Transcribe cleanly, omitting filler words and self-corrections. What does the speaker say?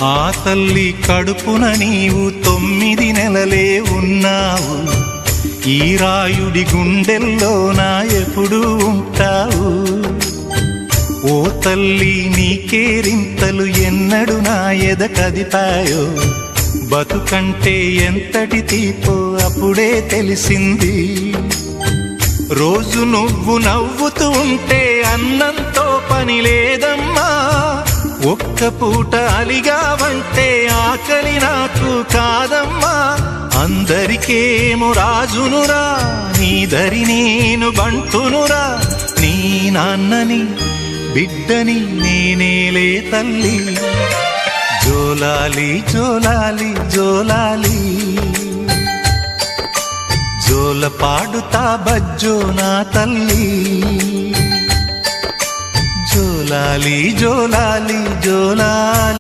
ఆ తల్లి కడుపున నీవు 9 నెలలే ఉన్నావు. ఈ రాయుడి గుండెల్లో నా ఎప్పుడు ఉంటావు. ఓ తల్లి నీ కేరింతలు ఎన్నడు నా ఎద కదిపాయో. బతుకంటే ఎంతటి తీపో అప్పుడే తెలిసింది. రోజు నువ్వు నవ్వుతూ ఉంటే అన్నంతో పని లేదమ్మా. ఒక్క పూట అలిగావంటే ఆకలి నాకు కాదమ్మా. అందరికేమో రాజునురా, నీ దరి నేను బంటునురా. నీ నాన్నని బిడ్డని నేనేలే తల్లి. జోలాలి జోలాలి జోలాలి, జోల పాడుతా బజ్జో నా తల్లి. జోలాలి జోలాలి జోలాలి.